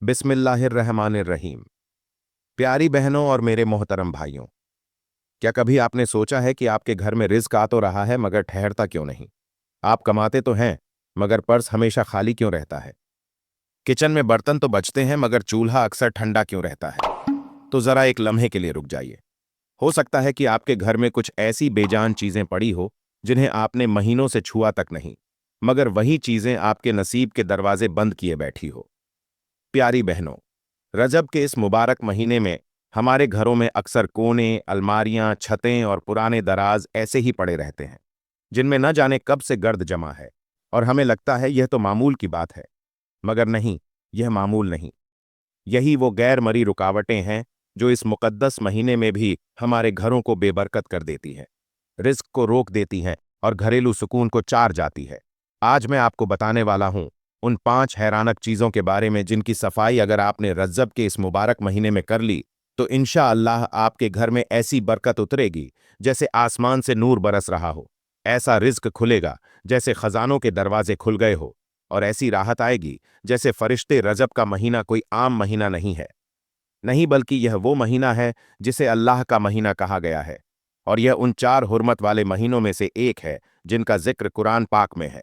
बिस्मिल्लाहिर्रहमानिर्रहीम। प्यारी बहनों और मेरे मोहतरम भाइयों, क्या कभी आपने सोचा है कि आपके घर में रिज्क आ तो रहा है मगर ठहरता क्यों नहीं? आप कमाते तो हैं मगर पर्स हमेशा खाली क्यों रहता है? किचन में बर्तन तो बचते हैं मगर चूल्हा अक्सर ठंडा क्यों रहता है? तो जरा एक लम्हे के लिए रुक जाइए। हो सकता है कि आपके घर में कुछ ऐसी बेजान चीजें पड़ी हो जिन्हें आपने महीनों से छुआ तक नहीं, मगर वही चीजें आपके नसीब के दरवाजे बंद किए बैठी हो। प्यारी बहनों, रजब के इस मुबारक महीने में हमारे घरों में अक्सर कोने, अलमारियां, छतें और पुराने दराज ऐसे ही पड़े रहते हैं, जिनमें न जाने कब से गर्द जमा है, और हमें लगता है यह तो मामूल की बात है। मगर नहीं, यह मामूल नहीं। यही वो गैर मरी रुकावटें हैं जो इस मुकद्दस महीने में भी हमारे घरों को बेबरकत कर देती हैं, रिस्क को रोक देती हैं और घरेलू सुकून को चार जाती है। आज मैं आपको बताने वाला हूं उन 5 हैरानक चीजों के बारे में जिनकी सफाई अगर आपने रज्जब के इस मुबारक महीने में कर ली तो इंशाअल्लाह आपके घर में ऐसी बरकत उतरेगी जैसे आसमान से नूर बरस रहा हो। ऐसा रिज्क खुलेगा जैसे खजानों के दरवाजे खुल गए हो, और ऐसी राहत आएगी जैसे फरिश्ते रजब का महीना कोई आम महीना नहीं है। नहीं, बल्कि यह वो महीना है जिसे अल्लाह का महीना कहा गया है, और यह उन 4 हुर्मत वाले महीनों में से एक है जिनका जिक्र कुरान पाक में है।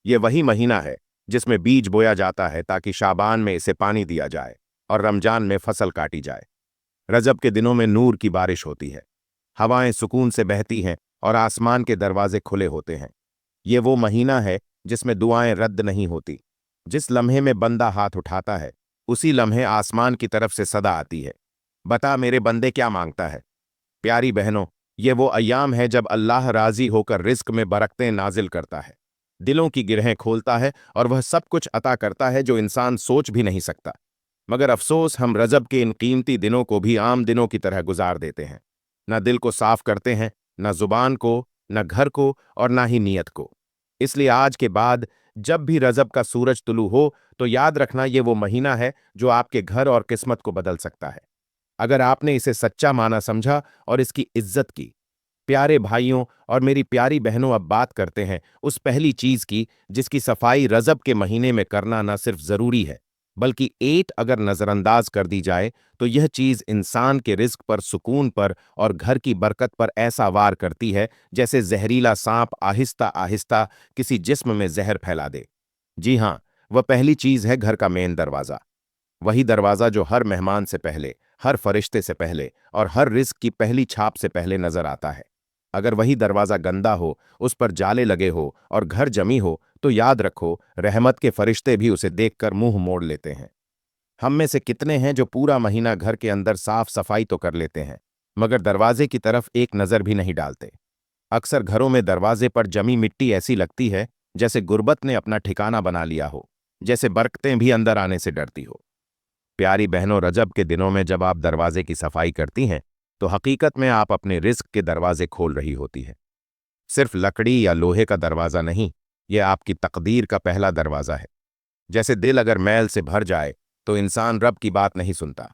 यह वही महीना है जिसमें बीज बोया जाता है ताकि शाबान में इसे पानी दिया जाए और रमजान में फसल काटी जाए। रजब के दिनों में नूर की बारिश होती है, हवाएं सुकून से बहती हैं और आसमान के दरवाजे खुले होते हैं। ये वो महीना है जिसमें दुआएं रद्द नहीं होती। जिस लम्हे में बंदा हाथ उठाता है उसी लम्हे आसमान की तरफ से सदा आती है, बता मेरे बंदे क्या मांगता है। प्यारी बहनों, ये वो अय्याम है जब अल्लाह राजी होकर रिस्क में बरकतें नाजिल करता है, दिलों की गिरहें खोलता है और वह सब कुछ अता करता है जो इंसान सोच भी नहीं सकता। मगर अफसोस, हम रजब के इन कीमती दिनों को भी आम दिनों की तरह गुजार देते हैं। न दिल को साफ करते हैं, न जुबान को, न घर को, और न ही नीयत को। इसलिए आज के बाद जब भी रजब का सूरज तुलू हो तो याद रखना, ये वो महीना है जो आपके घर और किस्मत को बदल सकता है, अगर आपने इसे सच्चा माना समझा और इसकी इज्जत की। प्यारे भाइयों और मेरी प्यारी बहनों, अब बात करते हैं उस पहली चीज की जिसकी सफाई रजब के महीने में करना न सिर्फ जरूरी है बल्कि एट अगर नजरअंदाज कर दी जाए तो यह चीज इंसान के रिस्क पर, सुकून पर और घर की बरकत पर ऐसा वार करती है जैसे जहरीला सांप आहिस्ता आहिस्ता किसी जिस्म में जहर फैला दे। जी हां, वह पहली चीज है घर का मेन दरवाजा। वही दरवाजा जो हर मेहमान से पहले, हर फरिश्ते से पहले और हर रिस्क की पहली छाप से पहले नजर आता है। अगर वही दरवाजा गंदा हो, उस पर जाले लगे हो और घर जमी हो तो याद रखो, रहमत के फरिश्ते भी उसे देखकर मुंह मोड़ लेते हैं। हम में से कितने हैं जो पूरा महीना घर के अंदर साफ सफाई तो कर लेते हैं मगर दरवाजे की तरफ एक नजर भी नहीं डालते। अक्सर घरों में दरवाजे पर जमी मिट्टी ऐसी लगती है जैसे गुर्बत ने अपना ठिकाना बना लिया हो, जैसे बरकतें भी अंदर आने से डरती हो। प्यारी बहनों, रजब के दिनों में जब आप दरवाजे की सफाई करती हैं तो हकीकत में आप अपने रिस्क के दरवाजे खोल रही होती है। सिर्फ लकड़ी या लोहे का दरवाजा नहीं, यह आपकी तकदीर का पहला दरवाजा है। जैसे दिल अगर मैल से भर जाए तो इंसान रब की बात नहीं सुनता,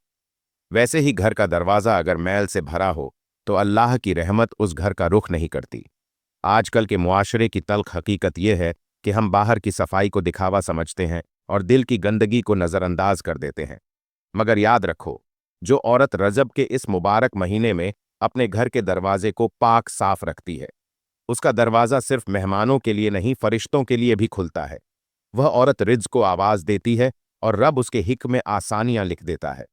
वैसे ही घर का दरवाजा अगर मैल से भरा हो तो अल्लाह की रहमत उस घर का रुख नहीं करती। आजकल के मुआशरे की तल्ख हकीकत यह है कि हम बाहर की सफाई को दिखावा समझते हैं और दिल की गंदगी को नजरअंदाज कर देते हैं। मगर याद रखो, जो औरत रजब के इस मुबारक महीने में अपने घर के दरवाजे को पाक साफ रखती है, उसका दरवाजा सिर्फ मेहमानों के लिए नहीं, फरिश्तों के लिए भी खुलता है। वह औरत रिज्क को आवाज देती है और रब उसके हिक में आसानियां लिख देता है।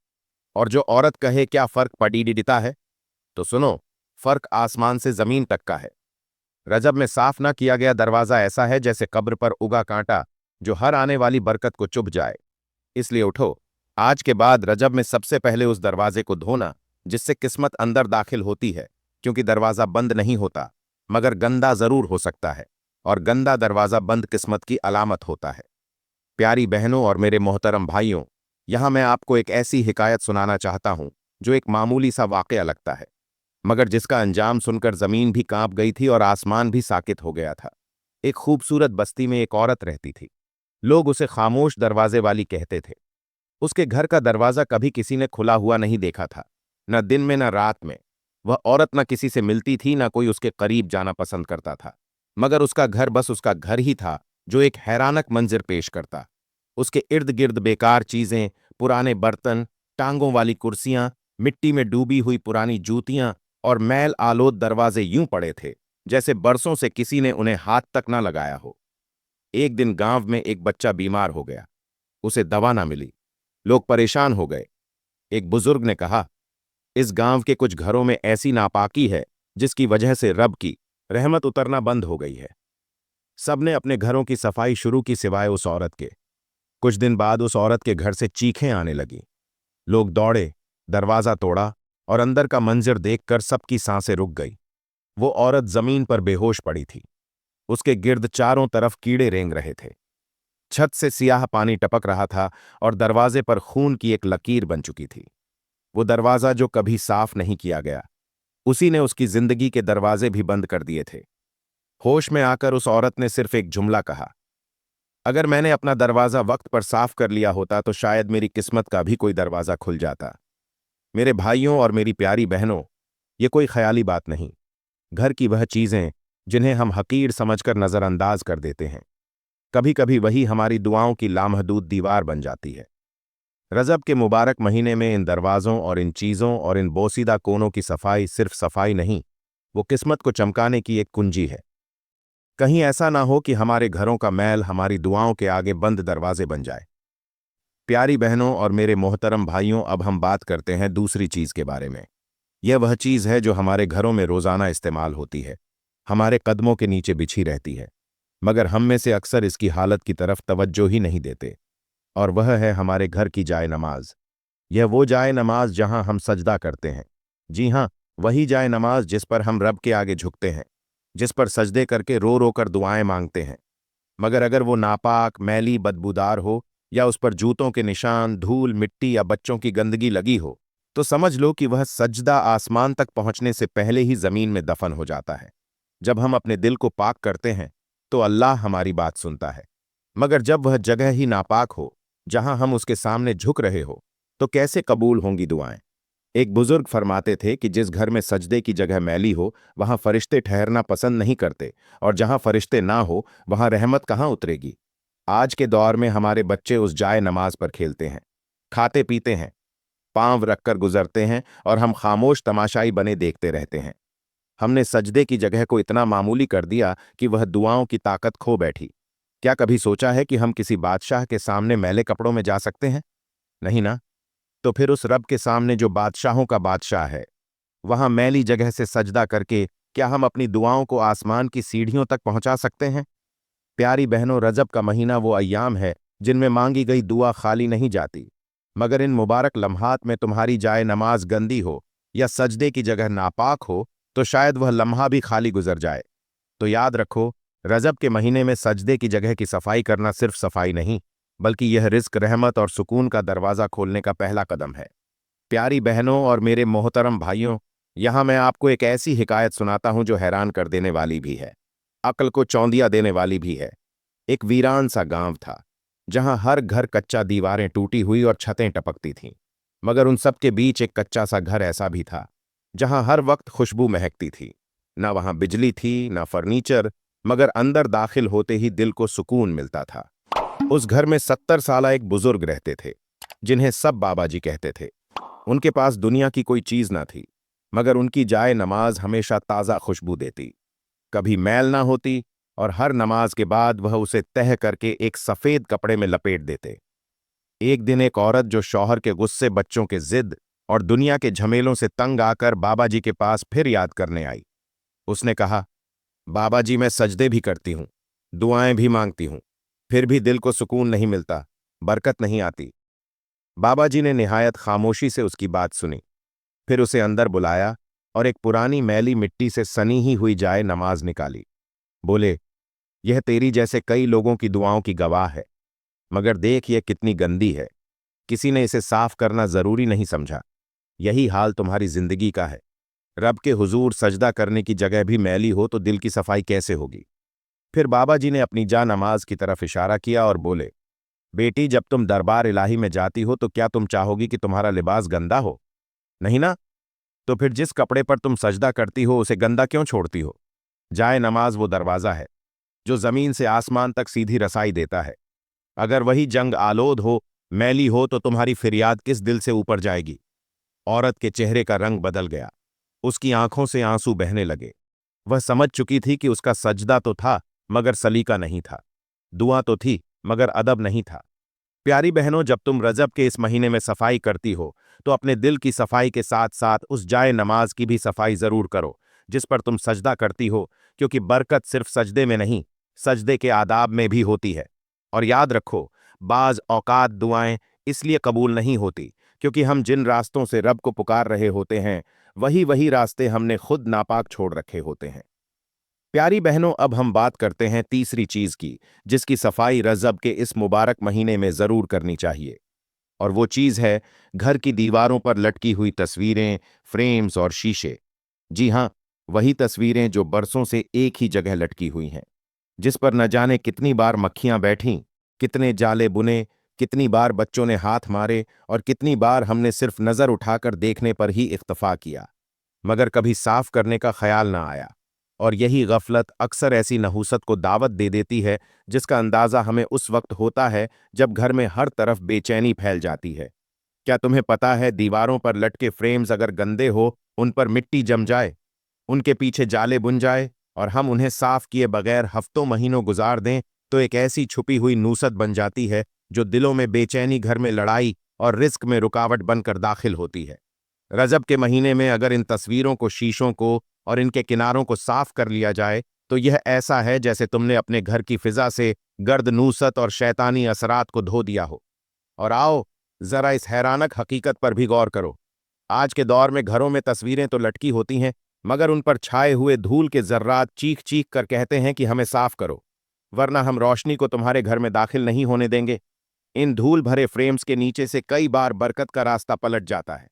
और जो औरत कहे क्या फर्क पड़ी डिडता है, तो सुनो, फर्क आसमान से जमीन तक का है। रजब में साफ ना किया गया दरवाजा ऐसा है जैसे कब्र पर उगा कांटा जो हर आने वाली बरकत को चुभ जाए। इसलिए उठो, आज के बाद रजब में सबसे पहले उस दरवाजे को धोना जिससे किस्मत अंदर दाखिल होती है, क्योंकि दरवाजा बंद नहीं होता मगर गंदा जरूर हो सकता है, और गंदा दरवाजा बंद किस्मत की अलामत होता है। प्यारी बहनों और मेरे मोहतरम भाइयों, यहां मैं आपको एक ऐसी हिकायत सुनाना चाहता हूं जो एक मामूली सा वाकया लगता है मगर जिसका अंजाम सुनकर जमीन भी कांप गई थी और आसमान भी साकित हो गया था। एक खूबसूरत बस्ती में एक औरत रहती थी। लोग उसे खामोश दरवाजे वाली कहते थे। उसके घर का दरवाजा कभी किसी ने खुला हुआ नहीं देखा था, न दिन में न रात में। वह औरत न किसी से मिलती थी, न कोई उसके करीब जाना पसंद करता था, मगर उसका घर बस उसका घर ही था जो एक हैरानक मंजर पेश करता। उसके इर्द गिर्द बेकार चीजें, पुराने बर्तन, टांगों वाली कुर्सियां, मिट्टी में डूबी हुई पुरानी जूतियां और मैल आलोद दरवाजे यूं पड़े थे जैसे बरसों से किसी ने उन्हें हाथ तक न लगाया हो। एक दिन गांव में एक बच्चा बीमार हो गया। उसे दवा ना मिली। लोग परेशान हो गए। एक बुजुर्ग ने कहा, इस गांव के कुछ घरों में ऐसी नापाकी है जिसकी वजह से रब की रहमत उतरना बंद हो गई है। सबने अपने घरों की सफाई शुरू की सिवाय उस औरत के। कुछ दिन बाद उस औरत के घर से चीखें आने लगी। लोग दौड़े, दरवाजा तोड़ा और अंदर का मंजर देखकर सबकी सांसें रुक गई। वो औरत जमीन पर बेहोश पड़ी थी। उसके गिर्द चारों तरफ कीड़े रेंग रहे थे। छत से सियाह पानी टपक रहा था और दरवाजे पर खून की एक लकीर बन चुकी थी। वो दरवाजा जो कभी साफ नहीं किया गया, उसी ने उसकी जिंदगी के दरवाजे भी बंद कर दिए थे। होश में आकर उस औरत ने सिर्फ एक जुमला कहा, अगर मैंने अपना दरवाजा वक्त पर साफ कर लिया होता तो शायद मेरी किस्मत का भी कोई दरवाजा खुल जाता। मेरे भाइयों और मेरी प्यारी बहनों, ये कोई ख्याली बात नहीं। घर की वह चीजें जिन्हें हम हकीर समझकर नजरअंदाज कर देते हैं, कभी कभी वही हमारी दुआओं की लामहदूद दीवार बन जाती है। रजब के मुबारक महीने में इन दरवाज़ों और इन चीज़ों और इन बोसीदा कोनों की सफाई सिर्फ सफाई नहीं, वो किस्मत को चमकाने की एक कुंजी है। कहीं ऐसा ना हो कि हमारे घरों का मैल हमारी दुआओं के आगे बंद दरवाजे बन जाए। प्यारी बहनों और मेरे मोहतरम भाइयों, अब हम बात करते हैं दूसरी चीज़ के बारे में। यह वह चीज़ है जो हमारे घरों में रोज़ाना इस्तेमाल होती है, हमारे कदमों के नीचे बिछी रहती है, मगर हम में से अक्सर इसकी हालत की तरफ तवज्जो ही नहीं देते। और वह है हमारे घर की जाए नमाज। यह वो जाए नमाज जहां हम सजदा करते हैं। जी हां, वही जाए नमाज जिस पर हम रब के आगे झुकते हैं, जिस पर सजदे करके रो रो कर दुआएं मांगते हैं। मगर अगर वो नापाक, मैली, बदबूदार हो या उस पर जूतों के निशान, धूल, मिट्टी या बच्चों की गंदगी लगी हो, तो समझ लो कि वह सजदा आसमान तक पहुंचने से पहले ही जमीन में दफन हो जाता है। जब हम अपने दिल को पाक करते हैं तो अल्लाह हमारी बात सुनता है, मगर जब वह जगह ही नापाक हो जहां हम उसके सामने झुक रहे हो, तो कैसे कबूल होंगी दुआएं। एक बुजुर्ग फरमाते थे कि जिस घर में सजदे की जगह मैली हो वहां फरिश्ते ठहरना पसंद नहीं करते, और जहां फरिश्ते ना हो वहां रहमत कहां उतरेगी। आज के दौर में हमारे बच्चे उस जाए नमाज पर खेलते हैं, खाते पीते हैं, पांव रखकर गुजरते हैं और हम खामोश तमाशाई बने देखते रहते हैं। हमने सजदे की जगह को इतना मामूली कर दिया कि वह दुआओं की ताकत खो बैठी। क्या कभी सोचा है कि हम किसी बादशाह के सामने मैले कपड़ों में जा सकते हैं? नहीं ना। तो फिर उस रब के सामने जो बादशाहों का बादशाह है, वहां मैली जगह से सजदा करके क्या हम अपनी दुआओं को आसमान की सीढ़ियों तक पहुंचा सकते हैं? प्यारी बहनों, रजब का महीना वो अय्याम है जिनमें मांगी गई दुआ खाली नहीं जाती। मगर इन मुबारक लम्हात में तुम्हारी जाए नमाज गंदी हो या सजदे की जगह नापाक हो तो शायद वह लम्हा भी खाली गुजर जाए। तो याद रखो, रजब के महीने में सजदे की जगह की सफाई करना सिर्फ सफाई नहीं, बल्कि यह रिस्क, रहमत और सुकून का दरवाज़ा खोलने का पहला कदम है। प्यारी बहनों और मेरे मोहतरम भाइयों, यहां मैं आपको एक ऐसी हिकायत सुनाता हूं जो हैरान कर देने वाली भी है, अक्ल को चौंधिया देने वाली भी है। एक वीरान सा गांव था जहां हर घर कच्चा, दीवारें टूटी हुई और छतें टपकती थीं। मगर उन सब के बीच एक कच्चा सा घर ऐसा भी था जहां हर वक्त खुशबू महकती थी। ना वहां बिजली थी, ना फर्नीचर, मगर अंदर दाखिल होते ही दिल को सुकून मिलता था। उस घर में 70 साला एक बुजुर्ग रहते थे जिन्हें सब बाबा जी कहते थे। उनके पास दुनिया की कोई चीज ना थी, मगर उनकी जाए नमाज हमेशा ताज़ा खुशबू देती, कभी मैल ना होती, और हर नमाज के बाद वह उसे तह करके एक सफेद कपड़े में लपेट देते। एक दिन एक औरत जो शौहर के गुस्से, बच्चों के जिद और दुनिया के झमेलों से तंग आकर बाबा जी के पास फिर याद करने आई। उसने कहा, बाबा जी, मैं सजदे भी करती हूं, दुआएं भी मांगती हूं, फिर भी दिल को सुकून नहीं मिलता, बरकत नहीं आती। बाबा जी ने निहायत खामोशी से उसकी बात सुनी, फिर उसे अंदर बुलाया और एक पुरानी मैली मिट्टी से सनी ही हुई जाए नमाज निकाली। बोले, यह तेरी जैसे कई लोगों की दुआओं की गवाह है, मगर देख यह कितनी गंदी है। किसी ने इसे साफ करना जरूरी नहीं समझा। यही हाल तुम्हारी जिंदगी का है। रब के हुजूर सजदा करने की जगह भी मैली हो तो दिल की सफाई कैसे होगी। फिर बाबा जी ने अपनी जा नमाज की तरफ इशारा किया और बोले, बेटी, जब तुम दरबार इलाही में जाती हो तो क्या तुम चाहोगी कि तुम्हारा लिबास गंदा हो? नहीं ना। तो फिर जिस कपड़े पर तुम सजदा करती हो उसे गंदा क्यों छोड़ती हो? जाए नमाज वो दरवाज़ा है जो जमीन से आसमान तक सीधी रसाई देता है। अगर वही जंग आलोद हो मैली हो तो तुम्हारी फिरियाद किस दिल से ऊपर जाएगी। औरत के चेहरे का रंग बदल गया। उसकी आंखों से आंसू बहने लगे। वह समझ चुकी थी कि उसका सजदा तो था मगर सलीका नहीं था। दुआ तो थी मगर अदब नहीं था। प्यारी बहनों, जब तुम रजब के इस महीने में सफाई करती हो तो अपने दिल की सफाई के साथ साथ उस जाए नमाज की भी सफाई जरूर करो जिस पर तुम सजदा करती हो, क्योंकि बरकत सिर्फ सजदे में नहीं, सजदे के आदाब में भी होती है। और याद रखो, बाज औकात दुआएं इसलिए कबूल नहीं होती क्योंकि हम जिन रास्तों से रब को पुकार रहे होते हैं वही वही रास्ते हमने खुद नापाक छोड़ रखे होते हैं। प्यारी बहनों, अब हम बात करते हैं तीसरी चीज की जिसकी सफाई रजब के इस मुबारक महीने में जरूर करनी चाहिए। और वो चीज है घर की दीवारों पर लटकी हुई तस्वीरें, फ्रेम्स और शीशे। जी हां, वही तस्वीरें जो बरसों से एक ही जगह लटकी हुई हैं, जिस पर न जाने कितनी बार मक्खियां बैठीं, कितने जाले बुने, कितनी बार बच्चों ने हाथ मारे और कितनी बार हमने सिर्फ नजर उठाकर देखने पर ही इत्तफा किया, मगर कभी साफ करने का ख्याल ना आया। और यही गफलत अक्सर ऐसी नहूसत को दावत दे देती है जिसका अंदाजा हमें उस वक्त होता है जब घर में हर तरफ बेचैनी फैल जाती है। क्या तुम्हें पता है, दीवारों पर लटके फ्रेम्स अगर गंदे हो, उन पर मिट्टी जम जाए, उनके पीछे जाले बुन जाए और हम उन्हें साफ किए बगैर हफ्तों महीनों गुजार दें तो एक ऐसी छुपी हुई नूसत बन जाती है जो दिलों में बेचैनी, घर में लड़ाई और रिस्क में रुकावट बनकर दाखिल होती है। रजब के महीने में अगर इन तस्वीरों को, शीशों को और इनके किनारों को साफ कर लिया जाए तो यह ऐसा है जैसे तुमने अपने घर की फिजा से गर्द, नूसत और शैतानी असरात को धो दिया हो। और आओ, जरा इस हैरानक हकीकत पर भी गौर करो। आज के दौर में घरों में तस्वीरें तो लटकी होती हैं मगर उन पर छाए हुए धूल के जर्रात चीख चीख कर कहते हैं कि हमें साफ करो, वरना हम रोशनी को तुम्हारे घर में दाखिल नहीं होने देंगे। इन धूल भरे फ्रेम्स के नीचे से कई बार बरकत का रास्ता पलट जाता है।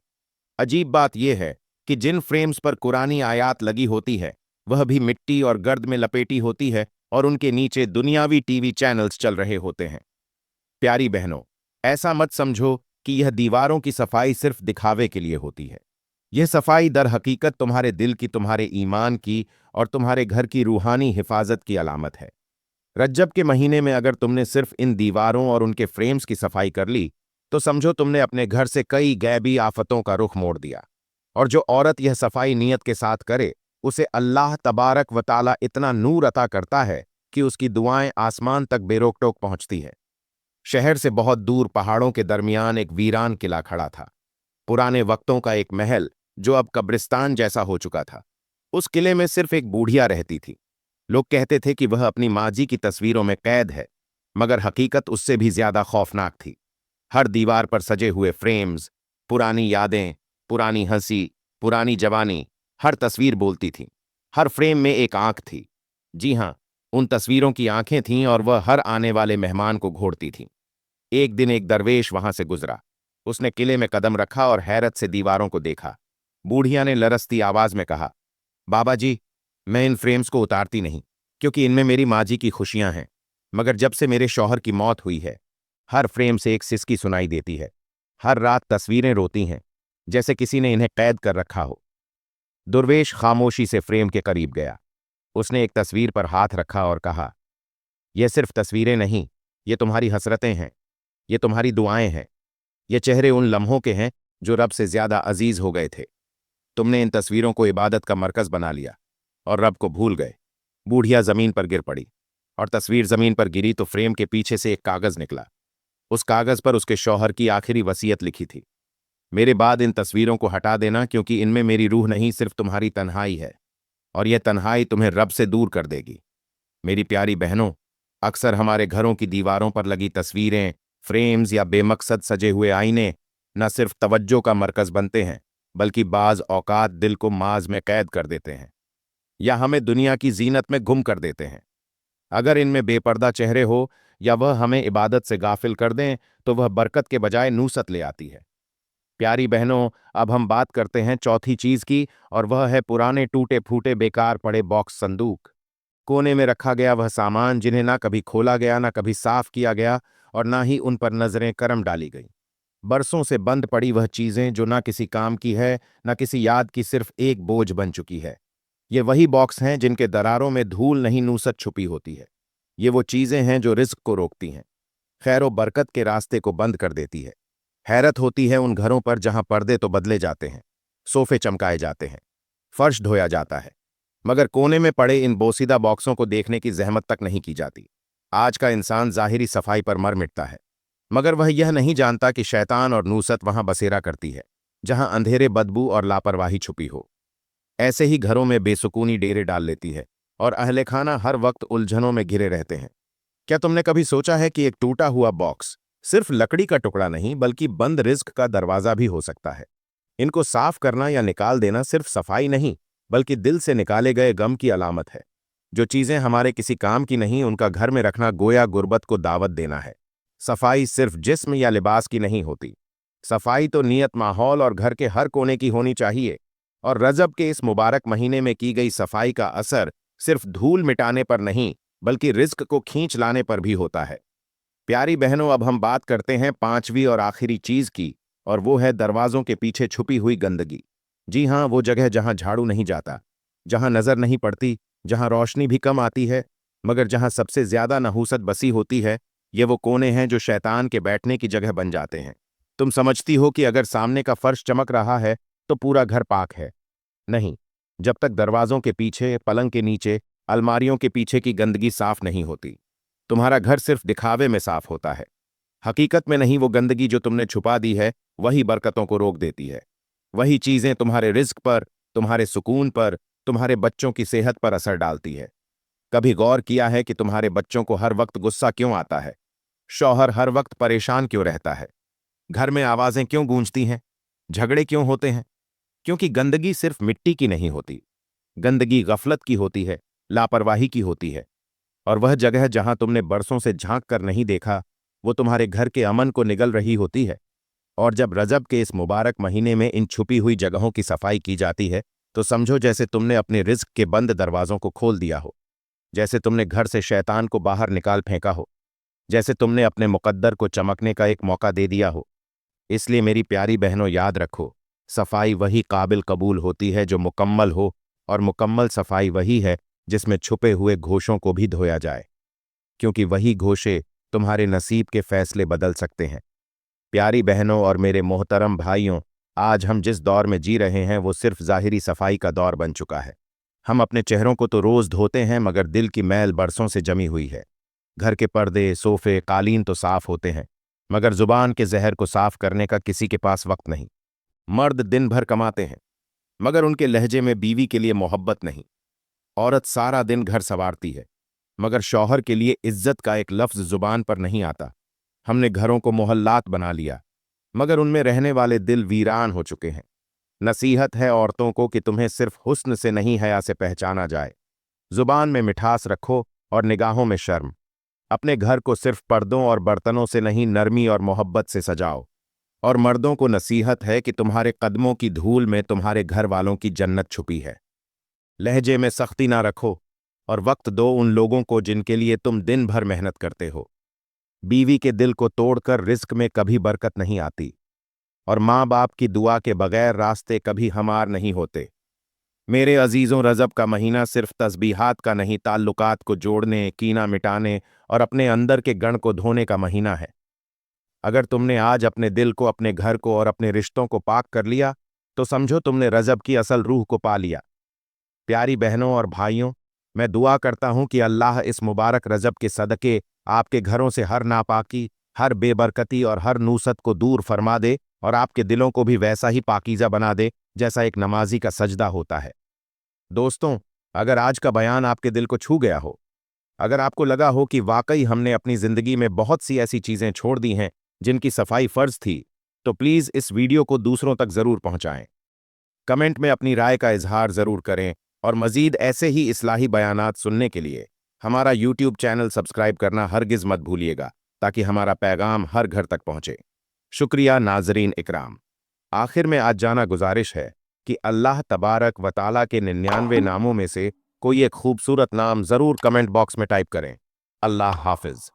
अजीब बात यह है कि जिन फ्रेम्स पर कुरानी आयात लगी होती है वह भी मिट्टी और गर्द में लपेटी होती है और उनके नीचे दुनियावी टीवी चैनल्स चल रहे होते हैं। प्यारी बहनों, ऐसा मत समझो कि यह दीवारों की सफाई सिर्फ दिखावे के लिए होती है। यह सफाई दर हकीकत तुम्हारे दिल की, तुम्हारे ईमान की और तुम्हारे घर की रूहानी हिफाजत की अलामत है। रज्जब के महीने में अगर तुमने सिर्फ इन दीवारों और उनके फ्रेम्स की सफाई कर ली तो समझो तुमने अपने घर से कई गैबी आफतों का रुख मोड़ दिया। और जो औरत यह सफाई नियत के साथ करे उसे अल्लाह तबारक व ताला इतना नूर अता करता है कि उसकी दुआएं आसमान तक बेरोक टोक पहुंचती है। शहर से बहुत दूर पहाड़ों के दरमियान एक वीरान किला खड़ा था, पुराने वक्तों का एक महल जो अब कब्रिस्तान जैसा हो चुका था। उस किले में सिर्फ एक बूढ़िया रहती थी। लोग कहते थे कि वह अपनी माजी की तस्वीरों में कैद है, मगर हकीकत उससे भी ज्यादा खौफनाक थी। हर दीवार पर सजे हुए फ्रेम्स, पुरानी यादें, पुरानी हंसी, पुरानी जवानी, हर तस्वीर बोलती थी। हर फ्रेम में एक आंख थी। जी हां, उन तस्वीरों की आंखें थीं और वह हर आने वाले मेहमान को घोड़ती थीं। एक दिन एक दरवेश वहां से गुजरा। उसने किले में कदम रखा और हैरत से दीवारों को देखा। बूढ़िया ने लरसती आवाज में कहा, बाबा जी, मैं इन फ्रेम्स को उतारती नहीं क्योंकि इनमें मेरी माँ जी की खुशियां हैं, मगर जब से मेरे शौहर की मौत हुई है हर फ्रेम से एक सिसकी सुनाई देती है। हर रात तस्वीरें रोती हैं जैसे किसी ने इन्हें कैद कर रखा हो। दुर्वेश खामोशी से फ्रेम के करीब गया। उसने एक तस्वीर पर हाथ रखा और कहा, यह सिर्फ तस्वीरें नहीं, ये तुम्हारी हसरतें हैं, ये तुम्हारी दुआएं हैं, ये चेहरे उन लम्हों के हैं जो रब से ज्यादा अजीज हो गए थे। तुमने इन तस्वीरों को इबादत का मरकज बना लिया और रब को भूल गए। बूढ़िया जमीन पर गिर पड़ी और तस्वीर जमीन पर गिरी तो फ्रेम के पीछे से एक कागज निकला। उस कागज पर उसके शौहर की आखिरी वसीयत लिखी थी, मेरे बाद इन तस्वीरों को हटा देना क्योंकि इनमें मेरी रूह नहीं, सिर्फ तुम्हारी तन्हाई है और यह तन्हाई तुम्हें रब से दूर कर देगी। मेरी प्यारी बहनों, अक्सर हमारे घरों की दीवारों पर लगी तस्वीरें, फ्रेम्स या बेमकसद सजे हुए आईने न सिर्फ तवज्जो का मरकज बनते हैं बल्कि बाज औकात दिल को माज में कैद कर देते हैं या हमें दुनिया की जीनत में गुम कर देते हैं। अगर इनमें बेपर्दा चेहरे हो या वह हमें इबादत से गाफिल कर दें तो वह बरकत के बजाय नूसत ले आती है। प्यारी बहनों, अब हम बात करते हैं चौथी चीज की और वह है पुराने टूटे फूटे बेकार पड़े बॉक्स, संदूक। कोने में रखा गया वह सामान जिन्हें ना कभी खोला गया, ना कभी साफ किया गया और ना ही उन पर नजरें करम डाली गई। बरसों से बंद पड़ी वह चीजें जो ना किसी काम की है, ना किसी याद की, सिर्फ एक बोझ बन चुकी है। ये वही बॉक्स हैं जिनके दरारों में धूल नहीं, नूसत छुपी होती है। ये वो चीजें हैं जो रिस्क को रोकती हैं। खैर व बरकत के रास्ते को बंद कर देती है। हैरत होती है उन घरों पर जहां पर्दे तो बदले जाते हैं, सोफे चमकाए जाते हैं, फर्श धोया जाता है, मगर कोने में पड़े इन बोसीदा बॉक्सों को देखने की जहमत तक नहीं की जाती। आज का इंसान ज़ाहिरी सफाई पर मर मिटता है, मगर वह यह नहीं जानता कि शैतान और नूसत वहां बसेरा करती है, जहां अंधेरे, बदबू और लापरवाही छुपी हो। ऐसे ही घरों में बेसुकूनी डेरे डाल लेती है और अहले खाना हर वक्त उलझनों में घिरे रहते हैं। क्या तुमने कभी सोचा है कि एक टूटा हुआ बॉक्स सिर्फ लकड़ी का टुकड़ा नहीं बल्कि बंद रिज्क का दरवाजा भी हो सकता है? इनको साफ करना या निकाल देना सिर्फ सफाई नहीं, बल्कि दिल से निकाले गए गम की अलामत है। जो चीजें हमारे किसी काम की नहीं, उनका घर में रखना गोया गुर्बत को दावत देना है। सफाई सिर्फ जिस्म या लिबास की नहीं होती। सफाई तो नियत, माहौल और घर के हर कोने की होनी चाहिए। और रजब के इस मुबारक महीने में की गई सफाई का असर सिर्फ धूल मिटाने पर नहीं, बल्कि रिज्क को खींच लाने पर भी होता है। प्यारी बहनों, अब हम बात करते हैं पांचवी और आखिरी चीज की, और वो है दरवाजों के पीछे छुपी हुई गंदगी। जी हां, वो जगह जहां झाड़ू नहीं जाता, जहां नजर नहीं पड़ती, जहां रोशनी भी कम आती है, मगर जहां सबसे ज्यादा नहूसत बसी होती है, ये वो कोने हैं जो शैतान के बैठने की जगह बन जाते हैं। तुम समझती हो कि अगर सामने का फर्श चमक रहा है तो पूरा घर पाक है। नहीं, जब तक दरवाजों के पीछे, पलंग के नीचे, अलमारियों के पीछे की गंदगी साफ नहीं होती। तुम्हारा घर सिर्फ दिखावे में साफ होता है। हकीकत में नहीं। वो गंदगी जो तुमने छुपा दी है वही बरकतों को रोक देती है। वही चीजें तुम्हारे रिज्क पर, तुम्हारे सुकून पर, तुम्हारे बच्चों की सेहत पर असर डालती है। कभी गौर किया है कि तुम्हारे बच्चों को हर वक्त गुस्सा क्यों आता है? शौहर हर वक्त परेशान क्यों रहता है? घर में आवाजें क्यों गूंजती हैं? झगड़े क्यों होते हैं? क्योंकि गंदगी सिर्फ मिट्टी की नहीं होती। गंदगी गफलत की होती है, लापरवाही की होती है। और वह जगह जहां तुमने बरसों से झांक कर नहीं देखा, वो तुम्हारे घर के अमन को निगल रही होती है। और जब रजब के इस मुबारक महीने में इन छुपी हुई जगहों की सफाई की जाती है, तो समझो जैसे तुमने अपने रिज्क के बंद दरवाजों को खोल दिया हो, जैसे तुमने घर से शैतान को बाहर निकाल फेंका हो, जैसे तुमने अपने मुकद्दर को चमकने का एक मौका दे दिया हो। इसलिए मेरी प्यारी बहनों, याद रखो, सफाई वही काबिल कबूल होती है जो मुकम्मल हो, और मुकम्मल सफाई वही है जिसमें छुपे हुए घोषों को भी धोया जाए, क्योंकि वही घोषे तुम्हारे नसीब के फैसले बदल सकते हैं। प्यारी बहनों और मेरे मोहतरम भाइयों, आज हम जिस दौर में जी रहे हैं वो सिर्फ ज़ाहिरी सफाई का दौर बन चुका है। हम अपने चेहरों को तो रोज़ धोते हैं, मगर दिल की मैल बरसों से जमी हुई है। घर के पर्दे, सोफे, कालीन तो साफ होते हैं, मगर जुबान के जहर को साफ करने का किसी के पास वक्त नहीं। मर्द दिन भर कमाते हैं, मगर उनके लहजे में बीवी के लिए मोहब्बत नहीं। औरत सारा दिन घर संवारती है, मगर शौहर के लिए इज्जत का एक लफ्ज जुबान पर नहीं आता। हमने घरों को मोहल्लात बना लिया, मगर उनमें रहने वाले दिल वीरान हो चुके हैं। नसीहत है औरतों को कि तुम्हें सिर्फ हुस्न से नहीं, हया से पहचाना जाए। जुबान में मिठास रखो और निगाहों में शर्म। अपने घर को सिर्फ पर्दों और बर्तनों से नहीं, नरमी और मोहब्बत से सजाओ। और मर्दों को नसीहत है कि तुम्हारे कदमों की धूल में तुम्हारे घर वालों की जन्नत छुपी है। लहजे में सख्ती ना रखो और वक्त दो उन लोगों को जिनके लिए तुम दिन भर मेहनत करते हो। बीवी के दिल को तोड़कर रिस्क में कभी बरकत नहीं आती, और माँ बाप की दुआ के बगैर रास्ते कभी हमार नहीं होते। मेरे अजीजों, रजब का महीना सिर्फ तस्बीहात का नहीं, ताल्लुकात को जोड़ने, कीना मिटाने और अपने अंदर के गण को धोने का महीना है। अगर तुमने आज अपने दिल को, अपने घर को और अपने रिश्तों को पाक कर लिया, तो समझो तुमने रजब की असल रूह को पा लिया। प्यारी बहनों और भाइयों, मैं दुआ करता हूं कि अल्लाह इस मुबारक रजब के सदके आपके घरों से हर नापाकी, हर बेबरकती और हर नूसत को दूर फरमा दे, और आपके दिलों को भी वैसा ही पाकीज़ा बना दे जैसा एक नमाजी का सजदा होता है। दोस्तों, अगर आज का बयान आपके दिल को छू गया हो, अगर आपको लगा हो कि वाकई हमने अपनी जिंदगी में बहुत सी ऐसी चीजें छोड़ दी हैं जिनकी सफाई फर्ज थी, तो प्लीज इस वीडियो को दूसरों तक जरूर पहुंचाएं। कमेंट में अपनी राय का इजहार जरूर करें, और मजीद ऐसे ही इस्लाही बयानात सुनने के लिए हमारा यूट्यूब चैनल सब्सक्राइब करना हरगिज मत भूलिएगा, ताकि हमारा पैगाम हर घर तक पहुंचे। शुक्रिया नाजरीन इकराम। आखिर में आज जाना गुजारिश है कि अल्लाह तबारक व ताला के 99 नामों में से कोई एक खूबसूरत नाम जरूर कमेंट बॉक्स में टाइप करें। अल्लाह हाफिज।